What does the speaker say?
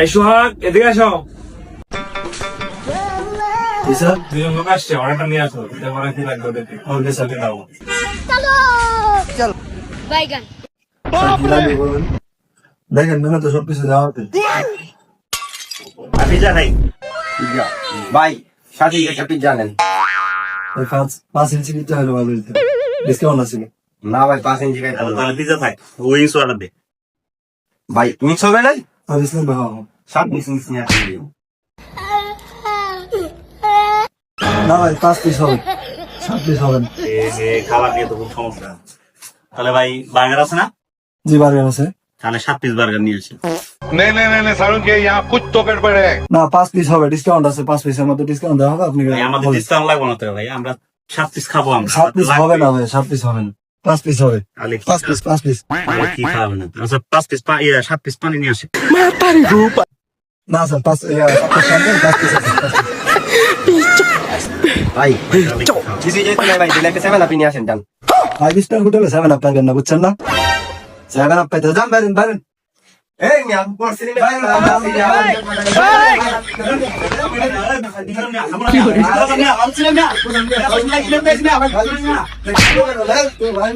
এই সোহাগ এদিকে আসো। দুজন লোক আসছে, অর্ডারটা নিয়ে আসো। অর্ডার কি লাগবে ওদেরকে? ওদের সাথে দাও। বাইগান দেখেন না তো সবকিছু দেওয়া হতে পিজ্জা খাই পিজ্জা ভাই সাথে একটা পিজ্জা নেন 5 ইঞ্চি পিজ্জা হলো ভালো হইতো ডিসকাউন্ট আছে না ভাই 5 ইঞ্চি খাই তাহলে পিজ্জা থাক উইংস অর্ডার দে ভাই উইংস হবে নাই আর ইসলাম ভাই 7 উইংস নিয়ে আসি না ভাই 5 পিস হবে 7 পিস হবে না। এই যে খাবার দিয়ে তো খুব সমস্যা। তাহলে ভাই বার্গার আছে না? জি বার্গার আছে তাহলে 7 পিস বার্গার নিয়ে আসি। नहीं नहीं नहीं सारुण के यहाँ कुछ तो गड़बड़ है। না 5 পিস হবে ডিসকাউন্ট আছে 5 পিসের মধ্যে ডিসকাউন্ট দেওয়া হবে আপনি ভাই আমাদের ডিসকাউন্ট লাগবে না তো ভাই, আমরা 7 পিস খাবো। আমরা 7 পিস হবে না ভাই 7 পিস হবে না 5 পিস হবে তাহলে 5 পিস কি খাবে না? আচ্ছা 5 পিস 7 পিস পানি নিয়ে আসি। না স্যার 5 পিস আছে ভাই কিছু যেতে নাই ভাই দিলে একটা 7 আপ নিয়ে আসেন জান 5 স্টার হোটেলে 7 আপ পাবেন না বুঝছেন না 7 আপ পাইতে যান বাইরেন এই মিয়া পড়ছিলি ভাই ভাই